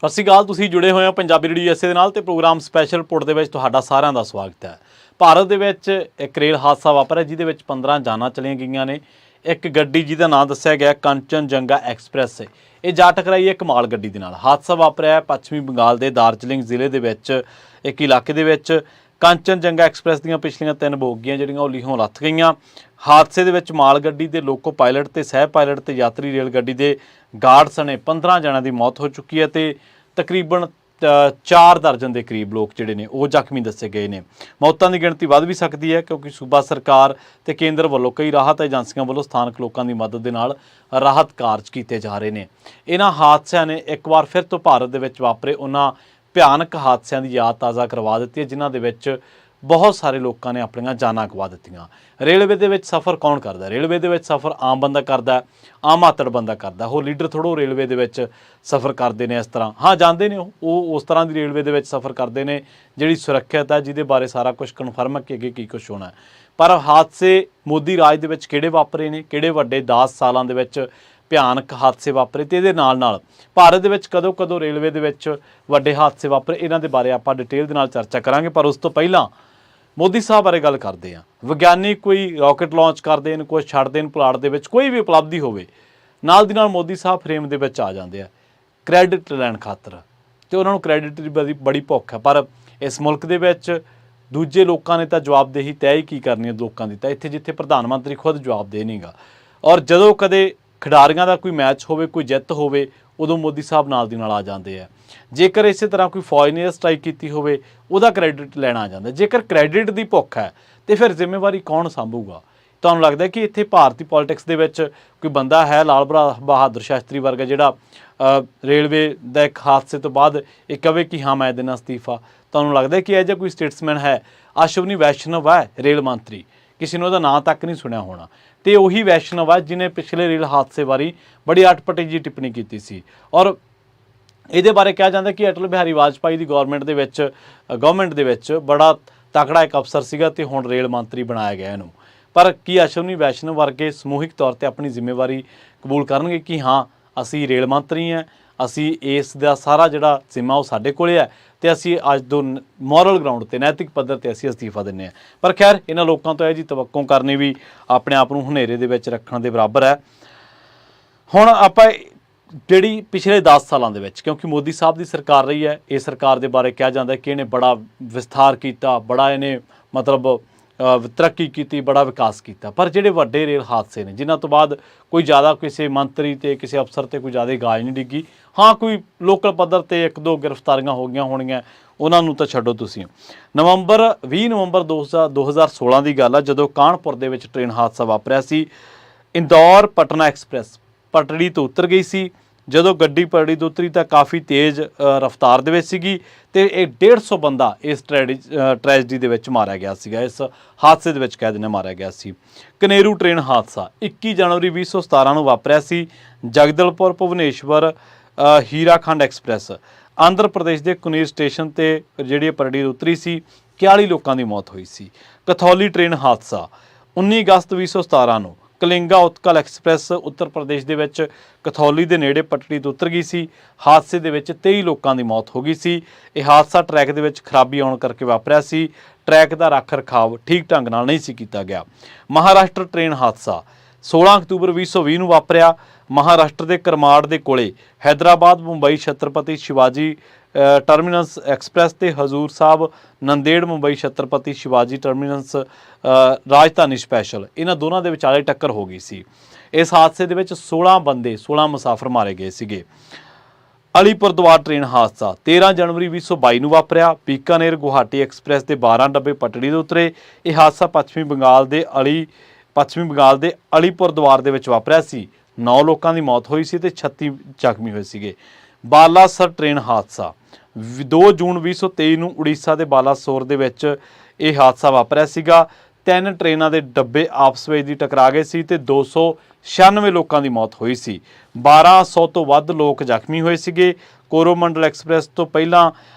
ਸਤਿ ਸ਼੍ਰੀ ਅਕਾਲ। ਤੁਸੀਂ ਜੁੜੇ ਹੋਏ ਹੋ ਪੰਜਾਬੀ ਰੇਡੀਓ USA ਦੇ ਨਾਲ ਤੇ ਪ੍ਰੋਗਰਾਮ ਸਪੈਸ਼ਲ ਰਿਪੋਰਟ ਦੇ ਵਿੱਚ ਤੁਹਾਡਾ ਸਾਰਿਆਂ ਦਾ ਸਵਾਗਤ ਹੈ। ਭਾਰਤ ਦੇ ਵਿੱਚ ਇੱਕ ਰੇਲ ਹਾਦਸਾ ਵਾਪਰਿਆ ਜਿਹਦੇ ਵਿੱਚ 15 ਜਾਨਾਂ ਚਲੀਆਂ ਗਈਆਂ ਨੇ। ਇੱਕ ਗੱਡੀ ਜਿਹਦਾ ਨਾਮ ਦੱਸਿਆ ਗਿਆ ਕੰਚਨਜੰਗਾ ਐਕਸਪ੍ਰੈਸ ਇਹ ਜਾ ਟਕਰਾਈ ਇੱਕ ਮਾਲ ਗੱਡੀ ਦੇ ਨਾਲ। ਹਾਦਸਾ ਵਾਪਰਿਆ ਪੱਛਮੀ ਬੰਗਾਲ ਦੇ ਦਾਰਜਲਿੰਗ ਜ਼ਿਲ੍ਹੇ ਦੇ ਵਿੱਚ ਇੱਕ ਇਲਾਕੇ ਦੇ ਵਿੱਚ। ਕੰਚਨਜੰਗਾ ਐਕਸਪ੍ਰੈਸ ਦੀਆਂ ਪਿਛਲੀਆਂ 3 ਬੋਗੀਆਂ ਜਿਹੜੀਆਂ ਉਹ ਲੀਹੋਂ ਲੱਥ ਗਈਆਂ। ਹਾਦਸੇ ਦੇ ਵਿੱਚ ਮਾਲ ਗੱਡੀ ਦੇ ਲੋਕੋ ਪਾਇਲਟ ਤੇ ਸਹਿ ਪਾਇਲਟ ਤੇ ਯਾਤਰੀ ਰੇਲ ਗੱਡੀ ਦੇ ਗਾਰਡ ਸਣੇ 15 ਜਣਿਆਂ ਦੀ ਮੌਤ ਹੋ ਚੁੱਕੀ ਹੈ ਤੇ ਤਕਰੀਬਨ 4 ਦਰਜਨ ਦੇ ਕਰੀਬ ਲੋਕ ਜਿਹੜੇ ਨੇ ਉਹ ਜ਼ਖਮੀ ਦੱਸੇ ਗਏ ਨੇ। ਮੌਤਾਂ ਦੀ ਗਿਣਤੀ ਵੱਧ ਵੀ ਸਕਦੀ ਹੈ ਕਿਉਂਕਿ ਸੂਬਾ ਸਰਕਾਰ ਤੇ ਕੇਂਦਰ ਵੱਲੋਂ ਕਈ ਰਾਹਤ ਏਜੰਸੀਆਂ ਵੱਲੋਂ ਸਥਾਨਕ ਲੋਕਾਂ ਦੀ ਮਦਦ ਦੇ ਨਾਲ ਰਾਹਤ ਕਾਰਜ ਕੀਤੇ ਜਾ ਰਹੇ ਨੇ। ਇਹਨਾਂ ਹਾਦਸਿਆਂ ਨੇ ਇੱਕ ਵਾਰ ਫਿਰ ਤੋਂ ਭਾਰਤ ਦੇ ਵਿੱਚ ਵਾਪਰੇ ਉਹਨਾਂ ਭਿਆਨਕ ਹਾਦਸਿਆਂ ਦੀ ਯਾਦ ਤਾਜ਼ਾ ਕਰਵਾ ਦਿੱਤੀ ਹੈ ਜਿਨ੍ਹਾਂ ਦੇ ਵਿੱਚ ਬਹੁਤ ਸਾਰੇ ਲੋਕਾਂ ਨੇ ਆਪਣੀਆਂ ਜਾਨਾਂ ਗਵਾ ਦਿੱਤੀਆਂ। ਰੇਲਵੇ ਦੇ ਵਿੱਚ ਸਫ਼ਰ ਕੌਣ ਕਰਦਾ? ਰੇਲਵੇ ਦੇ ਵਿੱਚ ਸਫ਼ਰ ਆਮ ਬੰਦਾ ਕਰਦਾ, ਆਮ ਆਤੜ ਬੰਦਾ ਕਰਦਾ। ਉਹ ਲੀਡਰ ਥੋੜ੍ਹਾ ਰੇਲਵੇ ਦੇ ਵਿੱਚ ਸਫ਼ਰ ਕਰਦੇ ਨੇ ਇਸ ਤਰ੍ਹਾਂ। ਹਾਂ, ਜਾਂਦੇ ਨੇ ਉਹ ਉਸ ਤਰ੍ਹਾਂ ਦੀ ਰੇਲਵੇ ਦੇ ਵਿੱਚ ਸਫ਼ਰ ਕਰਦੇ ਨੇ ਜਿਹੜੀ ਸੁਰੱਖਿਅਤ ਹੈ, ਜਿਹਦੇ ਬਾਰੇ ਸਾਰਾ ਕੁਝ ਕਨਫਰਮ ਹੈ ਕਿ ਅੱਗੇ ਕੀ ਕੁਛ ਹੋਣਾ। ਪਰ ਹਾਦਸੇ ਮੋਦੀ ਰਾਜ ਦੇ ਵਿੱਚ ਕਿਹੜੇ ਵਾਪਰੇ ਨੇ, ਕਿਹੜੇ ਵੱਡੇ 10 ਸਾਲਾਂ ਦੇ ਵਿੱਚ ਭਿਆਨਕ ਹਾਦਸੇ ਵਾਪਰੇ ਤੇ ਇਹਦੇ ਨਾਲ ਭਾਰਤ ਦੇ ਵਿੱਚ ਕਦੋਂ ਰੇਲਵੇ ਦੇ ਵਿੱਚ ਵੱਡੇ ਹਾਦਸੇ ਵਾਪਰੇ, ਇਹਨਾਂ ਦੇ ਬਾਰੇ ਆਪਾਂ ਡਿਟੇਲ ਦੇ ਨਾਲ ਚਰਚਾ ਕਰਾਂਗੇ। ਪਰ ਉਸ ਤੋਂ ਪਹਿਲਾਂ ਮੋਦੀ ਸਾਹਿਬ ਬਾਰੇ ਗੱਲ ਕਰਦੇ ਹਾਂ। ਵਿਗਿਆਨੀ ਕੋਈ ਰਾਕਟ ਲਾਂਚ ਕਰਦੇ ਨੇ, ਕੁਛ ਛੱਡਦੇ ਨੇ ਪੁਲਾੜ ਦੇ ਵਿੱਚ, ਕੋਈ ਵੀ ਉਪਲਬਧੀ ਹੋਵੇ ਨਾਲ ਦੀ ਨਾਲ ਮੋਦੀ ਸਾਹਿਬ ਫਰੇਮ ਦੇ ਵਿੱਚ ਆ ਜਾਂਦੇ ਆ ਕ੍ਰੈਡਿਟ ਲੈਣ ਖਾਤਰ ਤੇ ਉਹਨਾਂ ਨੂੰ ਕ੍ਰੈਡਿਟ ਦੀ ਬੜੀ ਭੁੱਖ ਹੈ। ਪਰ ਇਸ ਮੁਲਕ ਦੇ ਵਿੱਚ ਦੂਜੇ ਲੋਕਾਂ ਨੇ ਤਾਂ ਜਵਾਬਦੇਹੀ ਤੈਅ ਹੀ ਕੀ ਕਰਨੀ ਹੈ ਲੋਕਾਂ ਦੀ, ਤਾਂ ਇੱਥੇ ਜਿੱਥੇ ਪ੍ਰਧਾਨ ਮੰਤਰੀ ਖੁਦ ਜਵਾਬਦੇਹ ਨਹੀਂਗਾ। ਔਰ ਜਦੋਂ ਕਦੇ ਖਿਡਾਰੀਆਂ ਦਾ ਕੋਈ ਮੈਚ ਹੋਵੇ, ਕੋਈ ਜਿੱਤ ਹੋਵੇ, ਉਦੋਂ ਮੋਦੀ ਸਾਹਿਬ ਨਾਲ ਦੀ ਨਾਲ ਆ ਜਾਂਦੇ ਆ। ਜੇਕਰ ਇਸੇ ਤਰ੍ਹਾਂ ਕੋਈ ਫੌਜ ਨੇ ਸਟ੍ਰਾਈਕ ਕੀਤੀ ਹੋਵੇ ਉਹਦਾ ਕ੍ਰੈਡਿਟ ਲੈਣਾ ਆ ਜਾਂਦਾ। ਜੇਕਰ ਕ੍ਰੈਡਿਟ ਦੀ ਭੁੱਖ ਹੈ ਤੇ ਫਿਰ ਜ਼ਿੰਮੇਵਾਰੀ ਕੌਣ ਸੰਭੂਗਾ? ਤੁਹਾਨੂੰ ਲੱਗਦਾ ਕਿ ਇੱਥੇ ਭਾਰਤੀ ਪੋਲਿਟਿਕਸ ਦੇ ਵਿੱਚ ਕੋਈ ਬੰਦਾ ਹੈ ਲਾਲ ਬਹਾਦਰ ਸ਼ਾਸਤਰੀ ਵਰਗਾ ਜਿਹੜਾ ਰੇਲਵੇ ਦਾ ਇੱਕ ਹਾਦਸੇ ਤੋਂ ਬਾਅਦ ਇਹ ਕਵੇ ਕਿ ਹਾਂ ਮੈਂ ਦੇਣਾ ਅਸਤੀਫਾ? ਤੁਹਾਨੂੰ ਲੱਗਦਾ ਕਿ ਇਹ ਜਿਹਾ ਕੋਈ ਸਟੇਟਸਮੈਨ ਹੈ? ਅਸ਼ਵਨੀ ਵੈਸ਼ਨਵ ਹੈ ਰੇਲ ਮੰਤਰੀ, ਕਿਸੇ ਨੇ ਉਹਦਾ ਨਾਂ ਤੱਕ ਨਹੀਂ ਸੁਣਿਆ ਹੋਣਾ। ਤੇ ਉਹੀ ਵੈਸ਼ਨਵ ਹੈ ਜਿਹਨੇ ਪਿਛਲੇ ਰੇਲ ਹਾਦਸੇ ਬਾਰੇ ਬੜੀ ਅਟਪਟੀ ਜਿਹੀ ਟਿੱਪਣੀ ਕੀਤੀ ਸੀ। ਔਰ ਇਹਦੇ ਬਾਰੇ ਕਿਹਾ ਜਾਂਦਾ ਕਿ ਅਟਲ ਬਿਹਾਰੀ ਵਾਜਪਾਈ ਦੀ ਗਵਰਨਮੈਂਟ ਦੇ ਵਿੱਚ ਬੜਾ ਤਕੜਾ ਇੱਕ ਅਫਸਰ ਸੀਗਾ ਤੇ ਹੁਣ ਰੇਲ ਮੰਤਰੀ ਬਣਾਇਆ ਗਿਆ ਇਹਨੂੰ। ਪਰ ਕੀ ਅਸ਼ਵਨੀ ਵੈਸ਼ਨਵ ਵਰਗੇ ਸਮੂਹਿਕ ਤੌਰ ਤੇ ਆਪਣੀ ਜ਼ਿੰਮੇਵਾਰੀ ਕਬੂਲ ਕਰਨਗੇ ਕਿ ਹਾਂ ਅਸੀਂ ਰੇਲ ਮੰਤਰੀ ਹਾਂ, ਅਸੀਂ ਇਸ ਦਾ ਸਾਰਾ ਜਿਹੜਾ ਜ਼ਿੰਮਾ ਉਹ ਸਾਡੇ ਕੋਲੇ ਹੈ ਤੇ ਅਸੀਂ ਅੱਜ ਤੋਂ ਮੋਰਲ ਗਰਾਊਂਡ ਤੇ ਨੈਤਿਕ ਪੱਧਰ ਤੇ ਅਸੀਂ ਅਸਤੀਫਾ ਦਿੰਦੇ ਹਾਂ? ਪਰ ਖੈਰ ਇਹਨਾਂ ਲੋਕਾਂ ਤੋਂ ਇਹ ਜੀ ਤਵੱਕੋਂ ਕਰਨੀ ਵੀ ਆਪਣੇ ਆਪ ਨੂੰ ਹਨੇਰੇ ਦੇ ਵਿੱਚ ਰੱਖਣ ਦੇ ਬਰਾਬਰ ਹੈ। ਹੁਣ ਆਪਾਂ ਜਿਹੜੀ ਪਿਛਲੇ 10 ਸਾਲਾਂ ਦੇ ਵਿੱਚ, ਕਿਉਂਕਿ ਮੋਦੀ ਸਾਹਿਬ ਦੀ ਸਰਕਾਰ ਰਹੀ ਹੈ, ਇਹ ਸਰਕਾਰ ਦੇ ਬਾਰੇ ਕਿਹਾ ਜਾਂਦਾ ਕਿ ਇਹਨੇ ਬੜਾ ਵਿਸਥਾਰ ਕੀਤਾ, ਬੜਾ ਇਹਨੇ ਮਤਲਬ ਤਰੱਕੀ ਕੀਤੀ, ਬੜਾ ਵਿਕਾਸ ਕੀਤਾ। ਪਰ ਜਿਹੜੇ ਵੱਡੇ ਰੇਲ ਹਾਦਸੇ ਨੇ ਜਿਨ੍ਹਾਂ ਤੋਂ ਬਾਅਦ ਕੋਈ ਜ਼ਿਆਦਾ ਕਿਸੇ ਮੰਤਰੀ ਤੇ ਕਿਸੇ ਅਫਸਰ ਤੇ ਕੋਈ ਜ਼ਿਆਦਾ ਗਾਜ ਨਹੀਂ ਡਿੱਗੀ। ਹਾਂ, ਕੋਈ ਲੋਕਲ ਪੱਧਰ ਤੇ 1-2 ਗ੍ਰਿਫਤਾਰੀਆਂ ਹੋ ਗਈਆਂ ਹੋਣੀਆਂ, ਉਹਨਾਂ ਨੂੰ ਤਾਂ ਛੱਡੋ ਤੁਸੀਂ। 20 ਨਵੰਬਰ 2016 ਦੀ ਗੱਲ ਆ ਜਦੋਂ ਕਾਨਪੁਰ ਦੇ ਵਿੱਚ ਟ੍ਰੇਨ ਹਾਦਸਾ ਵਾਪਰਿਆ ਸੀ। ਇੰਦੌਰ ਪਟਨਾ ਐਕਸਪ੍ਰੈਸ ਪਟੜੀ ਤੋਂ ਉਤਰ ਗਈ ਸੀ। ਜਦੋਂ ਗੱਡੀ ਪਟੜੀ ਤੋਂ ਉਤਰੀ ਤਾਂ ਕਾਫੀ ਤੇਜ਼ ਰਫ਼ਤਾਰ ਦੇ ਵਿੱਚ ਸੀਗੀ ਤੇ ਇਹ 150 ਬੰਦਾ ਇਸ ਟ੍ਰੈਜਡੀ ਦੇ ਵਿੱਚ ਮਾਰਿਆ ਗਿਆ ਸੀਗਾ। ਇਸ ਹਾਦਸੇ ਦੇ ਵਿੱਚ ਕਹਿ ਦਿੰਦੇ ਮਾਰਿਆ ਗਿਆ ਸੀ। ਕਨੇਰੂ ਟ੍ਰੇਨ ਹਾਦਸਾ 21 ਜਨਵਰੀ 2017 ਨੂੰ ਵਾਪਰਿਆ ਸੀ। ਜਗਦਲਪੁਰ ਭੁਵਨੇਸ਼ਵਰ ਹੀਰਾਖੰਡ ਐਕਸਪ੍ਰੈਸ ਆਂਧਰ ਪ੍ਰਦੇਸ਼ ਦੇ ਕੁਨੀਰ ਸਟੇਸ਼ਨ ਤੇ ਜਿਹੜੀ ਪਟੜੀ ਉਤਰੀ ਸੀ, 41 ਲੋਕਾਂ ਦੀ ਮੌਤ ਹੋਈ ਸੀ। ਕਥੌਲੀ ਟ੍ਰੇਨ ਹਾਦਸਾ 19 ਅਗਸਤ 2017 ਨੂੰ ਕਲਿੰਗਾ ਉਤਕਲ ਐਕਸਪ੍ਰੈਸ ਉੱਤਰ ਪ੍ਰਦੇਸ਼ ਦੇ ਵਿੱਚ ਕਥੌਲੀ ਦੇ ਨੇੜੇ ਪਟੜੀ ਤੋਂ ਉਤਰ ਗਈ ਸੀ। ਹਾਦਸੇ ਦੇ ਵਿੱਚ 23 ਲੋਕਾਂ ਦੀ ਮੌਤ ਹੋ ਗਈ ਸੀ। ਇਹ ਹਾਦਸਾ ਟਰੈਕ ਦੇ ਵਿੱਚ ਖਰਾਬੀ ਆਉਣ ਕਰਕੇ ਵਾਪਰਿਆ ਸੀ। ਟਰੈਕ ਦਾ ਰੱਖ ਰਖਾਵ ਠੀਕ ਢੰਗ ਨਾਲ ਨਹੀਂ ਸੀ ਕੀਤਾ ਗਿਆ। ਮਹਾਰਾਸ਼ਟਰ ਟ੍ਰੇਨ ਹਾਦਸਾ 16 ਅਕਤੂਬਰ 2020 ਨੂੰ ਵਾਪਰਿਆ। ਮਹਾਰਾਸ਼ਟਰ ਦੇ ਕਰਮਾੜ ਦੇ ਕੋਲੇ ਹੈਦਰਾਬਾਦ ਮੁੰਬਈ ਛਤਰਪਤੀ ਸ਼ਿਵਾਜੀ ਟਰਮੀਨਸ ਐਕਸਪ੍ਰੈਸ ਤੇ ਹਜ਼ੂਰ ਸਾਹਿਬ ਨੰਦੇੜ ਮੁੰਬਈ ਛਤਰਪਤੀ ਸ਼ਿਵਾਜੀ ਟਰਮੀਨਸ ਰਾਜਧਾਨੀ ਸਪੈਸ਼ਲ, ਇਹਨਾਂ ਦੋਨਾਂ ਦੇ ਵਿਚਾਲੇ ਟੱਕਰ ਹੋ ਗਈ ਸੀ। ਇਸ ਹਾਦਸੇ ਦੇ ਵਿੱਚ 16 ਮੁਸਾਫਰ ਮਾਰੇ ਗਏ ਸੀਗੇ। ਅਲੀਪੁਰਦੁਆਰ ਟ੍ਰੇਨ ਹਾਦਸਾ 13 ਜਨਵਰੀ 2022 ਨੂੰ ਵਾਪਰਿਆ। ਬੀਕਾਨੇਰ ਗੁਹਾਟੀ ਐਕਸਪ੍ਰੈਸ ਦੇ 12 ਡੱਬੇ ਪਟੜੀ ਦੇ ਉਤਰੇ। ਇਹ ਹਾਦਸਾ ਪੱਛਮੀ ਬੰਗਾਲ ਦੇ ਅਲੀਪੁਰਦੁਆਰ ਦੇ ਵਿੱਚ ਵਾਪਰਿਆ ਸੀ। 9 ਲੋਕਾਂ ਦੀ ਮੌਤ ਹੋਈ ਸੀ ਤੇ 36 ਜ਼ਖਮੀ ਹੋਏ ਸੀਗੇ। ਬਾਲਾਸਰ ਟ੍ਰੇਨ ਹਾਦਸਾ 2 ਜੂਨ 2023 ਨੂੰ ਉੜੀਸਾ ਦੇ ਬਾਲਾਸੋਰ ਦੇ ਵਿੱਚ ਇਹ ਹਾਦਸਾ ਵਾਪਰਿਆ ਸੀਗਾ। 3 ਟ੍ਰੇਨਾਂ ਦੇ ਡੱਬੇ ਆਪਸ ਵਿੱਚ ਦੀ ਟਕਰਾ ਗਏ ਸੀ ਤੇ 296 ਲੋਕਾਂ ਦੀ ਮੌਤ ਹੋਈ ਸੀ। 1200 ਤੋਂ ਵੱਧ ਲੋਕ ਜ਼ਖਮੀ ਹੋਏ ਸੀਗੇ। ਕੋਰੋਮੰਡਲ ਐਕਸਪ੍ਰੈਸ ਤੋਂ ਪਹਿਲਾਂ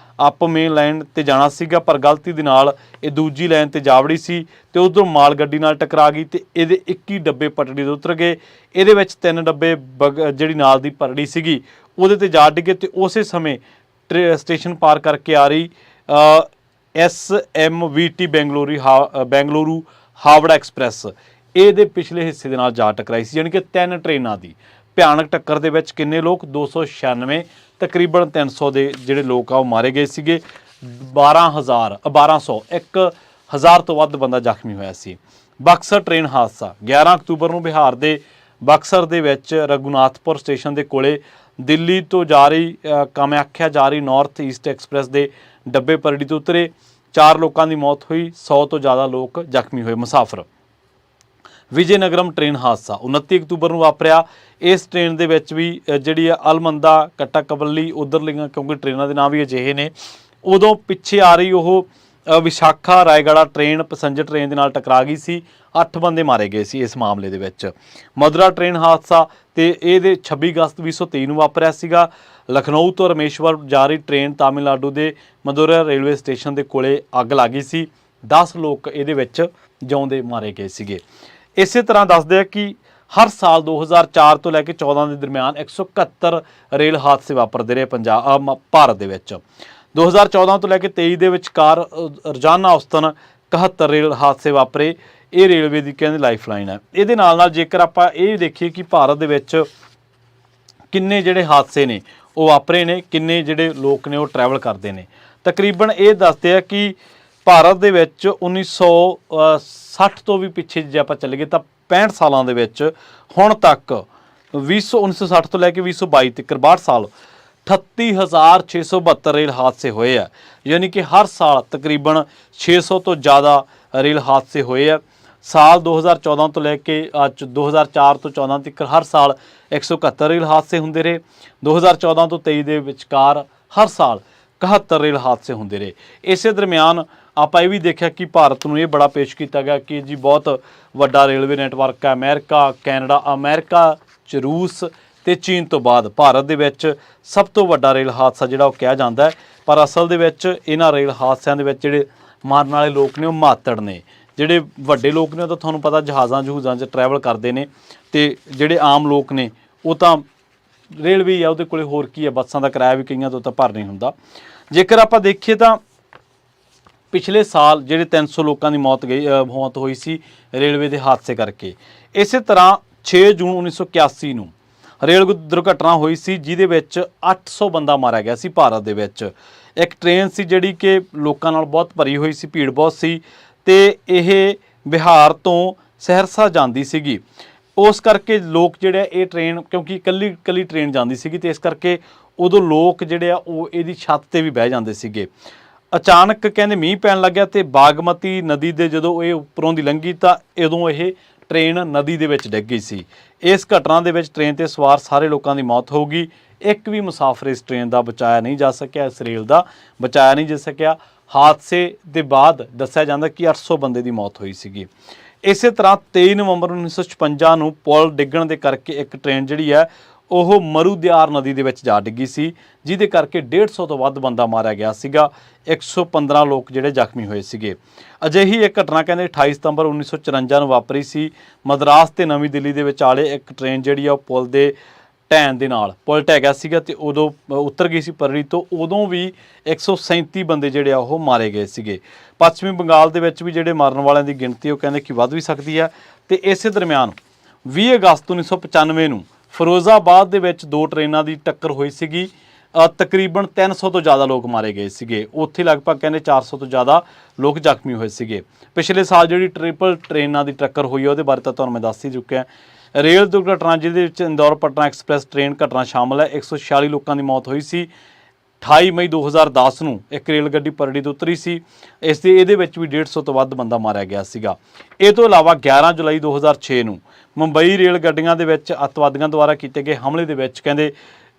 ਅਪ ਮੇਨ ਲਾਈਨ ਤੇ ਜਾਣਾ ਸੀਗਾ, ਪਰ ਗਲਤੀ ਦੇ ਨਾਲ ਇਹ ਦੂਜੀ ਲਾਈਨ ਤੇ ਜਾ ਵੜੀ ਸੀ ਤੇ ਉਧਰੋਂ ਮਾਲ ਗੱਡੀ ਨਾਲ ਟਕਰਾ ਗਈ ਤੇ ਇਹਦੇ 21 ਡੱਬੇ ਪਟੜੀ ਤੋਂ ਉਤਰ ਗਏ। ਇਹਦੇ ਵਿੱਚ 3 ਡੱਬੇ ਜਿਹੜੀ ਨਾਲ ਦੀ ਪਟੜੀ ਸੀਗੀ ਉਹਦੇ ਤੇ ਜਾ ਡਿੱਗੇ ਤੇ ਉਸੇ ਸਮੇਂ ਸਟੇਸ਼ਨ ਪਾਰ ਕਰਕੇ ਆ ਰਹੀ SMVT ਬੈਂਗਲੁਰੂ ਹਾਵੜਾ ਐਕਸਪ੍ਰੈਸ ਇਹਦੇ ਪਿਛਲੇ ਹਿੱਸੇ ਦੇ ਨਾਲ ਜਾ ਟਕਰਾਈ ਸੀ। ਯਾਨੀ ਕਿ 3 ਟ੍ਰੇਨਾਂ ਦੀ ਭਿਆਨਕ ਟੱਕਰ ਦੇ ਵਿੱਚ ਕਿੰਨੇ ਲੋਕ 296 ਤਕਰੀਬਨ 300 ਦੇ ਜਿਹੜੇ ਲੋਕ ਆ ਉਹ ਮਾਰੇ ਗਏ ਸੀਗੇ। 1000 ਤੋਂ ਵੱਧ ਬੰਦਾ ਜ਼ਖਮੀ ਹੋਇਆ ਸੀ। ਬਕਸਰ ਟ੍ਰੇਨ ਹਾਦਸਾ 11 ਅਕਤੂਬਰ ਨੂੰ ਬਿਹਾਰ ਦੇ ਬਕਸਰ ਦੇ ਵਿੱਚ ਰਘੁਨਾਥਪੁਰ ਸਟੇਸ਼ਨ ਦੇ ਕੋਲੇ ਦਿੱਲੀ ਤੋਂ ਜਾ ਰਹੀ ਕਾਮਾਖਿਆ ਜਾ ਰਹੀ ਨਾਰਥ ਈਸਟ ਐਕਸਪ੍ਰੈਸ ਦੇ ਡੱਬੇ ਪਰੜੀ ਤੋਂ ਉਤਰੇ, 4 ਲੋਕਾਂ ਦੀ ਮੌਤ ਹੋਈ, 100 ਤੋਂ ਜ਼ਿਆਦਾ ਲੋਕ ਜ਼ਖਮੀ ਹੋਏ ਮੁਸਾਫਰ। ਵਿਜੇਨਗਰਮ ਟ੍ਰੇਨ ਹਾਦਸਾ 29 ਅਕਤੂਬਰ ਨੂੰ ਵਾਪਰਿਆ। ਇਸ ਟ੍ਰੇਨ ਦੇ ਵਿੱਚ ਵੀ ਜਿਹੜੀ ਆ ਅਲਮੰਦਾ ਕੱਟਾਕਵੱਲੀ ਉਧਰਲੀਆਂ, ਕਿਉਂਕਿ ਟ੍ਰੇਨਾਂ ਦੇ ਨਾਂ ਵੀ ਅਜਿਹੇ ਨੇ, ਉਦੋਂ ਪਿੱਛੇ ਆ ਰਹੀ ਉਹ ਵਿਸ਼ਾਖਾ ਰਾਏਗੜਾ ਟ੍ਰੇਨ ਪੈਸੰਜਰ ਟ੍ਰੇਨ ਦੇ ਨਾਲ ਟਕਰਾ ਗਈ ਸੀ। 8 ਬੰਦੇ ਮਾਰੇ ਗਏ ਸੀ ਇਸ ਮਾਮਲੇ ਦੇ ਵਿੱਚ। ਮਦੁਰਾ ਟ੍ਰੇਨ ਹਾਦਸਾ ਤੇ ਇਹਦੇ 26 ਅਗਸਤ 2023 ਨੂੰ ਵਾਪਰਿਆ ਸੀਗਾ। ਲਖਨਊ ਤੋਂ ਰਮੇਸ਼ਵਰ ਜਾ ਰਹੀ ਟ੍ਰੇਨ ਤਾਮਿਲਨਾਡੂ ਦੇ ਮਦੁਰਾ ਰੇਲਵੇ ਸਟੇਸ਼ਨ ਦੇ ਕੋਲੇ ਅੱਗ ਲੱਗ ਗਈ ਸੀ। 10 ਲੋਕ ਇਹਦੇ ਵਿੱਚ ਜਿਉਂਦੇ ਮਾਰੇ ਗਏ ਸੀਗੇ। ਇਸੇ ਤਰ੍ਹਾਂ ਦੱਸਦੇ ਆ ਕਿ ਹਰ ਸਾਲ 2004 ਤੋਂ ਲੈ ਕੇ 14 ਦੇ ਦਰਮਿਆਨ 171 ਰੇਲ ਹਾਦਸੇ ਵਾਪਰਦੇ ਰਹੇ ਭਾਰਤ ਦੇ ਵਿੱਚ। 2014 ਤੋਂ ਲੈ ਕੇ 23 ਦੇ ਵਿਚਕਾਰ ਰੋਜ਼ਾਨਾ ਔਸਤਨ 71 ਰੇਲ ਹਾਦਸੇ ਵਾਪਰੇ। ਇਹ ਰੇਲਵੇ ਦੀ ਕਹਿੰਦੇ ਲਾਈਫਲਾਈਨ ਹੈ। ਇਹਦੇ ਨਾਲ ਜੇਕਰ ਆਪਾਂ ਇਹ ਦੇਖੀਏ ਕਿ ਭਾਰਤ ਦੇ ਵਿੱਚ ਕਿੰਨੇ ਜਿਹੜੇ ਹਾਦਸੇ ਨੇ ਉਹ ਵਾਪਰੇ ਨੇ, ਕਿੰਨੇ ਜਿਹੜੇ ਲੋਕ ਨੇ ਉਹ ਟਰੈਵਲ ਕਰਦੇ ਨੇ, ਤਕਰੀਬਨ ਇਹ ਦੱਸਦੇ ਆ ਕਿ ਭਾਰਤ ਦੇ ਵਿੱਚ 1960 ਤੋਂ ਵੀ ਪਿੱਛੇ ਜੇ ਆਪਾਂ ਚੱਲੀਏ ਤਾਂ 65 ਸਾਲਾਂ ਦੇ ਵਿੱਚ ਹੁਣ ਤੱਕ 1960 ਤੋਂ ਲੈ ਕੇ 2022 ਤੱਕ 62 ਸਾਲ 38,672 ਰੇਲ ਹਾਦਸੇ ਹੋਏ ਆ। ਯਾਨੀ ਕਿ ਹਰ ਸਾਲ ਤਕਰੀਬਨ 600 ਤੋਂ ਜ਼ਿਆਦਾ ਰੇਲ ਹਾਦਸੇ ਹੋਏ ਆ। ਸਾਲ 2014 ਤੋਂ ਲੈ ਕੇ 2004 ਤੋਂ 14 ਤੱਕ ਹਰ ਸਾਲ 171 ਰੇਲ ਹਾਦਸੇ ਹੁੰਦੇ ਰਹੇ। 2014 ਤੋਂ 23 ਦੇ ਵਿਚਕਾਰ ਹਰ ਸਾਲ 71 ਰੇਲ ਹਾਦਸੇ ਹੁੰਦੇ ਰਹੇ। ਇਸੇ ਦਰਮਿਆਨ ਆਪਾਂ ਇਹ ਵੀ ਦੇਖਿਆ ਕਿ ਭਾਰਤ ਨੂੰ ਇਹ ਬੜਾ ਪੇਸ਼ ਕੀਤਾ ਗਿਆ ਕਿ ਜੀ ਬਹੁਤ ਵੱਡਾ ਰੇਲਵੇ ਨੈਟਵਰਕ ਹੈ। ਅਮਰੀਕਾ 'ਚ ਰੂਸ ਤੇ ਚੀਨ ਤੋਂ ਬਾਅਦ ਭਾਰਤ ਦੇ ਵਿੱਚ ਸਭ ਤੋਂ ਵੱਡਾ ਰੇਲ ਹਾਦਸਾ ਜਿਹੜਾ ਉਹ ਕਿਹਾ ਜਾਂਦਾ ਹੈ। ਪਰ ਅਸਲ ਦੇ ਵਿੱਚ ਇਹਨਾਂ ਰੇਲ ਹਾਦਸਿਆਂ ਦੇ ਵਿੱਚ ਜਿਹੜੇ ਮਾਰਨ ਵਾਲੇ ਲੋਕ ਨੇ ਉਹ ਮਾਤੜ ਨੇ। ਜਿਹੜੇ ਵੱਡੇ ਲੋਕ ਨੇ ਉਹ ਤਾਂ ਤੁਹਾਨੂੰ ਪਤਾ ਜਹਾਜ਼ਾਂ 'ਚ ਟਰੈਵਲ ਕਰਦੇ ਨੇ, ਤੇ ਜਿਹੜੇ ਆਮ ਲੋਕ ਨੇ ਉਹ ਤਾਂ ਰੇਲਵੇ ਆ ਉਹਦੇ ਕੋਲੇ ਹੋਰ ਕੀ ਹੈ, ਬੱਸਾਂ ਦਾ ਕਿਰਾਇਆ ਵੀ ਕਈਆਂ ਤੋਂ ਤਾਂ ਭਰ ਨਹੀਂ ਹੁੰਦਾ। ਜੇਕਰ ਆਪਾਂ ਦੇਖੀਏ ਤਾਂ ਪਿਛਲੇ ਸਾਲ ਜਿਹੜੇ 300 ਲੋਕਾਂ ਦੀ ਮੌਤ ਹੋਈ ਸੀ ਰੇਲਵੇ ਦੇ ਹਾਦਸੇ ਕਰਕੇ। ਇਸੇ ਤਰ੍ਹਾਂ 6 ਜੂਨ 1981 ਨੂੰ ਰੇਲ ਦੁਰਘਟਨਾ ਹੋਈ ਸੀ ਜਿਹਦੇ ਵਿੱਚ 800 ਬੰਦਾ ਮਾਰਿਆ ਗਿਆ ਸੀ ਭਾਰਤ ਦੇ ਵਿੱਚ। ਇੱਕ ਟ੍ਰੇਨ ਸੀ ਜਿਹੜੀ ਕਿ ਲੋਕਾਂ ਨਾਲ ਬਹੁਤ ਭਰੀ ਹੋਈ ਸੀ, ਭੀੜ ਬਹੁਤ ਸੀ, ਤੇ ਇਹ ਬਿਹਾਰ ਤੋਂ ਸਹਿਰਸਾ ਜਾਂਦੀ ਸੀਗੀ। ਉਸ ਕਰਕੇ ਲੋਕ ਜਿਹੜੇ ਇਹ ਟ੍ਰੇਨ, ਕਿਉਂਕਿ ਇਕੱਲੀ ਟ੍ਰੇਨ ਜਾਂਦੀ ਸੀਗੀ, ਤੇ ਇਸ ਕਰਕੇ ਉਦੋਂ ਲੋਕ ਜਿਹੜੇ ਆ ਉਹ ਇਹਦੀ ਛੱਤ ਤੇ ਵੀ ਬਹਿ ਜਾਂਦੇ ਸੀਗੇ। ਅਚਾਨਕ ਕਹਿੰਦੇ ਮੀਂਹ ਪੈਣ ਲੱਗਿਆ ਤੇ ਬਾਗਮਤੀ ਨਦੀ ਦੇ ਜਦੋਂ ਇਹ ਉੱਪਰੋਂ ਦੀ ਲੰਘੀ ਤਾਂ ਉਦੋਂ ਇਹ ਟ੍ਰੇਨ ਨਦੀ ਦੇ ਵਿੱਚ ਡਿੱਗ ਗਈ ਸੀ। ਇਸ ਘਟਨਾ ਦੇ ਵਿੱਚ ਟ੍ਰੇਨ ਤੇ ਸਵਾਰ ਸਾਰੇ ਲੋਕਾਂ ਦੀ ਮੌਤ ਹੋ ਗਈ। ਇੱਕ ਵੀ ਮੁਸਾਫਰ ਇਸ ਟ੍ਰੇਨ ਦਾ ਬਚਾਇਆ ਨਹੀਂ ਜਾ ਸਕਿਆ, ਇਸ ਰੇਲ ਦਾ ਬਚਾਇਆ ਨਹੀਂ ਜਾ ਸਕਿਆ। ਹਾਦਸੇ ਦੇ ਬਾਅਦ ਦੱਸਿਆ ਜਾਂਦਾ ਕਿ 800 ਬੰਦੇ ਦੀ ਮੌਤ ਹੋਈ ਸੀਗੀ। ਇਸੇ ਤਰ੍ਹਾਂ 23 ਨਵੰਬਰ 1956 ਨੂੰ ਪੁਲ ਡਿੱਗਣ ਦੇ ਕਰਕੇ ਇੱਕ ਟ੍ਰੇਨ ਜਿਹੜੀ ਹੈ ਉਹ ਮਰੂਦਿਆਰ ਨਦੀ ਦੇ ਵਿੱਚ ਜਾ ਡਿੱਗੀ ਸੀ, ਜਿਹਦੇ ਕਰਕੇ 150 ਤੋਂ ਵੱਧ ਬੰਦਾ ਮਾਰਿਆ ਗਿਆ ਸੀਗਾ। 115 ਲੋਕ ਜਿਹੜੇ ਜ਼ਖਮੀ ਹੋਏ ਸੀਗੇ। ਅਜਿਹੀ ਇੱਕ ਘਟਨਾ ਕਹਿੰਦੇ 28 ਸਤੰਬਰ 1954 ਨੂੰ ਵਾਪਰੀ ਸੀ। ਮਦਰਾਸ ਤੇ ਨਵੀਂ ਦਿੱਲੀ ਦੇ ਵਿਚਾਲੇ ਇੱਕ ਟ੍ਰੇਨ ਜਿਹੜੀ ਆ ਉਹ ਪੁਲ ਦੇ ਢਹਿਣ ਦੇ ਨਾਲ ਪੁਲ ਢਹਿ ਗਿਆ ਸੀਗਾ ਤੇ ਉਦੋਂ ਉਤਰ ਗਈ ਸੀ ਪਰੜੀ ਤੋਂ। ਉਦੋਂ ਵੀ 137 ਬੰਦੇ ਜਿਹੜੇ ਆ ਉਹ ਮਾਰੇ ਗਏ ਸੀਗੇ। ਪੱਛਮੀ ਬੰਗਾਲ ਦੇ ਵਿੱਚ ਵੀ ਜਿਹੜੇ ਮਰਨ ਵਾਲਿਆਂ ਦੀ ਗਿਣਤੀ ਉਹ ਕਹਿੰਦੇ ਕਿ ਵੱਧ ਵੀ ਸਕਦੀ ਹੈ। ਤੇ ਇਸੇ ਦਰਮਿਆਨ 20 ਅਗਸਤ 1995 ਨੂੰ ਫਿਰੋਜ਼ਾਬਾਦ ਦੇ ਵਿੱਚ 2 ਟ੍ਰੇਨਾਂ ਦੀ ਟੱਕਰ ਹੋਈ ਸੀਗੀ। ਤਕਰੀਬਨ 300 ਤੋਂ ਜ਼ਿਆਦਾ ਲੋਕ ਮਾਰੇ ਗਏ ਸੀਗੇ। ਉੱਥੇ ਲਗਭਗ ਕਹਿੰਦੇ 400 ਤੋਂ ਜ਼ਿਆਦਾ ਲੋਕ ਜ਼ਖਮੀ ਹੋਏ ਸੀਗੇ। ਪਿਛਲੇ ਸਾਲ ਜਿਹੜੀ ਟ੍ਰਿਪਲ ਟ੍ਰੇਨਾਂ ਦੀ ਟੱਕਰ ਹੋਈ ਉਹਦੇ ਬਾਰੇ ਤਾਂ ਤੁਹਾਨੂੰ ਮੈਂ ਦੱਸ ਹੀ ਚੁੱਕਿਆ। ਰੇਲ ਦੁਰਘਟਨਾ ਜਿਹਦੇ ਵਿੱਚ ਇੰਦੌਰ ਪਟਨਾ ਐਕਸਪ੍ਰੈਸ ਟ੍ਰੇਨ ਘਟਨਾ ਸ਼ਾਮਲ ਹੈ। 146 ਲੋਕਾਂ ਦੀ ਮੌਤ ਹੋਈ ਸੀ। 28 ਮਈ 2010 ਨੂੰ ਇੱਕ ਰੇਲ ਗੱਡੀ ਪਰੜੀ ਤੋਂ ਉਤਰੀ ਸੀ। ਇਹਦੇ ਵਿੱਚ ਵੀ 150 ਤੋਂ ਵੱਧ ਬੰਦਾ ਮਾਰਿਆ ਗਿਆ ਸੀਗਾ। ਇਹ ਤੋਂ ਇਲਾਵਾ 11 ਜੁਲਾਈ 2006 ਨੂੰ ਮੁੰਬਈ ਰੇਲ ਗੱਡੀਆਂ ਦੇ ਵਿੱਚ ਅੱਤਵਾਦੀਆਂ ਦੁਆਰਾ ਕੀਤੇ ਗਏ ਹਮਲੇ ਦੇ ਵਿੱਚ ਕਹਿੰਦੇ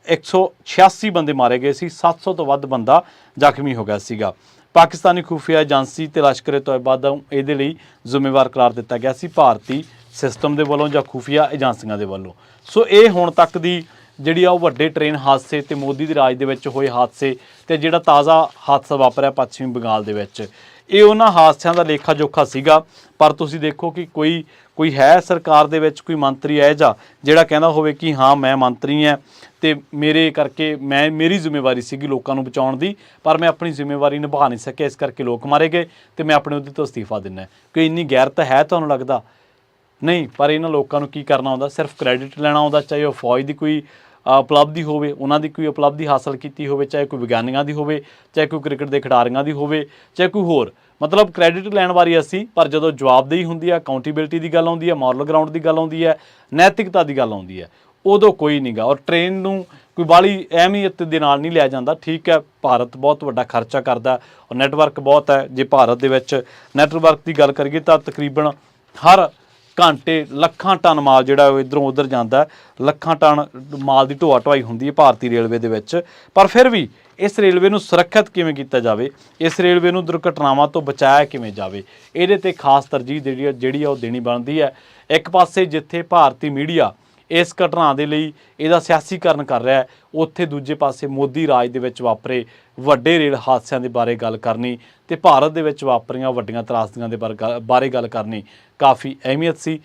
186 ਬੰਦੇ ਮਾਰੇ ਗਏ ਸੀ। 700 ਤੋਂ ਵੱਧ ਬੰਦਾ ਜ਼ਖਮੀ ਹੋ ਗਿਆ ਸੀਗਾ। ਪਾਕਿਸਤਾਨੀ ਖੁਫੀਆ ਏਜੰਸੀ ਤੇ ਲਸ਼ਕਰ-ਏ-ਤੋਇਬਾ ਨੂੰ ਇਹਦੇ ਲਈ ਜ਼ਿੰਮੇਵਾਰ ਕਰਾਰ ਦਿੱਤਾ ਗਿਆ ਸੀ, ਭਾਰਤੀ ਸਿਸਟਮ ਦੇ ਵੱਲੋਂ ਜਾਂ ਖੁਫੀਆ ਏਜੰਸੀਆਂ ਦੇ ਵੱਲੋਂ। ਸੋ ਇਹ ਹੁਣ ਤੱਕ ਦੀ ਜਿਹੜੀ ਆ ਉਹ ਵੱਡੇ ਟ੍ਰੇਨ ਹਾਦਸੇ ਤੇ ਮੋਦੀ ਦੇ ਰਾਜ ਦੇ ਵਿੱਚ ਹੋਏ ਹਾਦਸੇ ਤੇ ਜਿਹੜਾ ਤਾਜ਼ਾ ਹਾਦਸਾ ਵਾਪਰਿਆ ਪੱਛਮੀ ਬੰਗਾਲ ਦੇ ਵਿੱਚ, ਇਹ ਉਹਨਾਂ ਹਾਦਸਿਆਂ ਦਾ ਲੇਖਾ ਜੋਖਾ ਸੀਗਾ। ਪਰ ਤੁਸੀਂ ਦੇਖੋ ਕਿ ਕੋਈ ਹੈ ਸਰਕਾਰ ਦੇ ਵਿੱਚ ਕੋਈ ਮੰਤਰੀ ਇਹੋ ਜਿਹਾ ਜਿਹੜਾ ਕਹਿੰਦਾ ਹੋਵੇ ਕਿ ਹਾਂ ਮੈਂ ਮੰਤਰੀ ਹਾਂ ਤੇ ਮੇਰੇ ਕਰਕੇ ਮੇਰੀ ਜ਼ਿੰਮੇਵਾਰੀ ਸੀਗੀ ਲੋਕਾਂ ਨੂੰ ਬਚਾਉਣ ਦੀ, ਪਰ ਮੈਂ ਆਪਣੀ ਜ਼ਿੰਮੇਵਾਰੀ ਨਿਭਾ ਨਹੀਂ ਸਕਿਆ, ਇਸ ਕਰਕੇ ਲੋਕ ਮਾਰੇ ਗਏ ਤੇ ਮੈਂ ਆਪਣੇ ਅਹੁਦੇ ਤੋਂ ਅਸਤੀਫਾ ਦਿੰਦਾ। ਕੋਈ ਇੰਨੀ ਗੈਰਤ ਹੈ ਤੁਹਾਨੂੰ ਲੱਗਦਾ? ਨਹੀਂ। ਪਰ ਇਹਨਾਂ ਲੋਕਾਂ ਨੂੰ ਕੀ ਕਰਨਾ ਆਉਂਦਾ? ਸਿਰਫ ਕ੍ਰੈਡਿਟ ਲੈਣਾ ਆਉਂਦਾ, ਚਾਹੇ ਉਹ ਫੌਜ ਦੀ ਕੋਈ ਉਪਲਬਧੀ ਹੋਵੇ, ਉਹਨਾਂ ਦੀ ਕੋਈ ਉਪਲਬਧੀ ਹਾਸਲ ਕੀਤੀ ਹੋਵੇ, ਚਾਹੇ ਕੋਈ ਵਿਗਿਆਨੀਆਂ ਦੀ ਹੋਵੇ, ਚਾਹੇ ਕੋਈ ਕ੍ਰਿਕਟ ਦੇ ਖਿਡਾਰੀਆਂ ਦੀ ਹੋਵੇ, ਚਾਹੇ ਕੋਈ ਹੋਰ। ਮਤਲਬ ਕ੍ਰੈਡਿਟ ਲੈਣ ਵਾਰੀ ਅਸੀਂ, ਪਰ ਜਦੋਂ ਜਵਾਬਦੇਹੀ ਹੁੰਦੀ ਹੈ, ਅਕਾਊਂਟੇਬਿਲਿਟੀ ਦੀ ਗੱਲ ਆਉਂਦੀ ਹੈ, ਮੋਰਲ ਗਰਾਊਂਡ ਦੀ ਗੱਲ ਆਉਂਦੀ ਹੈ, ਨੈਤਿਕਤਾ ਦੀ ਗੱਲ ਆਉਂਦੀ ਹੈ, ਉਦੋਂ ਕੋਈ ਨਹੀਂਗਾ। ਔਰ ਟ੍ਰੇਨ ਨੂੰ ਕੋਈ ਬਾਹਲੀ ਅਹਿਮੀਅਤ ਦੇ ਨਾਲ ਨਹੀਂ ਲਿਆ ਜਾਂਦਾ। ਠੀਕ ਹੈ, ਭਾਰਤ ਬਹੁਤ ਵੱਡਾ ਖਰਚਾ ਕਰਦਾ ਔਰ ਨੈਟਵਰਕ ਬਹੁਤ ਹੈ। ਜੇ ਭਾਰਤ ਦੇ ਵਿੱਚ ਨੈਟਵਰਕ ਦੀ ਗੱਲ ਕਰੀਏ ਤਾਂ ਤਕਰੀਬਨ ਹਰ ਘੰਟੇ ਲੱਖਾਂ ਟਨ ਮਾਲ ਜਿਹੜਾ ਉਹ ਇੱਧਰੋਂ ਉੱਧਰ ਜਾਂਦਾ, ਲੱਖਾਂ ਟਨ ਮਾਲ ਦੀ ਢੋਆ ਢੁਆਈ ਹੁੰਦੀ ਹੈ ਭਾਰਤੀ ਰੇਲਵੇ ਦੇ ਵਿੱਚ। ਪਰ ਫਿਰ ਵੀ ਇਸ ਰੇਲਵੇ ਨੂੰ ਸੁਰੱਖਿਅਤ ਕਿਵੇਂ ਕੀਤਾ ਜਾਵੇ, ਇਸ ਰੇਲਵੇ ਨੂੰ ਦੁਰਘਟਨਾਵਾਂ ਤੋਂ ਬਚਾਇਆ ਕਿਵੇਂ ਜਾਵੇ, ਇਹਦੇ 'ਤੇ ਖਾਸ ਤਰਜੀਹ ਜਿਹੜੀ ਆ ਉਹ ਦੇਣੀ ਬਣਦੀ ਹੈ। ਇੱਕ ਪਾਸੇ ਜਿੱਥੇ ਭਾਰਤੀ ਮੀਡੀਆ ਇਸ ਘਟਨਾ ਦੇ ਲਈ ਇਹਦਾ ਸਿਆਸੀਕਰਨ ਕਰ ਰਿਹਾ, ਉੱਥੇ ਦੂਜੇ ਪਾਸੇ ਮੋਦੀ ਰਾਜ ਦੇ ਵਿੱਚ ਵਾਪਰੇ ਵੱਡੇ ਰੇਲ ਹਾਦਸਿਆਂ ਦੇ ਬਾਰੇ ਗੱਲ ਕਰਨੀ ਤੇ ਭਾਰਤ ਦੇ ਵਿੱਚ ਵਾਪਰੀਆਂ ਵੱਡੀਆਂ ਤਰਾਸਦੀਆਂ ਦੇ ਬਾਰੇ ਗੱਲ ਕਰਨੀ ਕਾਫੀ ਅਹਿਮੀਅਤ ਸੀ,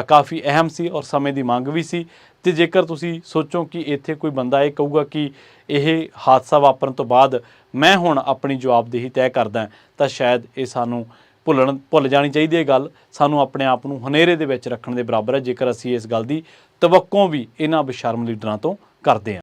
ਕਾਫੀ ਅਹਿਮ ਸੀ ਔਰ ਸਮੇਂ ਦੀ ਮੰਗ ਵੀ ਸੀ। ਤੇ ਜੇਕਰ ਤੁਸੀਂ ਸੋਚੋ ਕਿ ਇੱਥੇ ਕੋਈ ਬੰਦਾ ਇਹ ਕਹੂਗਾ ਕਿ ਇਹ ਹਾਦਸਾ ਵਾਪਰਨ ਤੋਂ ਬਾਅਦ ਮੈਂ ਹੁਣ ਆਪਣੀ ਜਵਾਬਦੇਹੀ ਤੈਅ ਕਰਦਾ, ਤਾਂ ਸ਼ਾਇਦ ਇਹ ਸਾਨੂੰ ਭੁੱਲ ਜਾਣੀ ਚਾਹੀਦੀ ਹੈ ਗੱਲ। ਸਾਨੂੰ ਆਪਣੇ ਆਪ ਨੂੰ ਹਨੇਰੇ ਦੇ ਵਿੱਚ ਰੱਖਣ ਦੇ ਬਰਾਬਰ ਹੈ ਜੇਕਰ ਅਸੀਂ ਇਸ ਗੱਲ ਦੀ ਤਵੱਕੋਂ ਵੀ ਇਹਨਾਂ ਬੇਸ਼ਰਮ ਲੀਡਰਾਂ ਤੋਂ ਕਰਦੇ ਹਾਂ।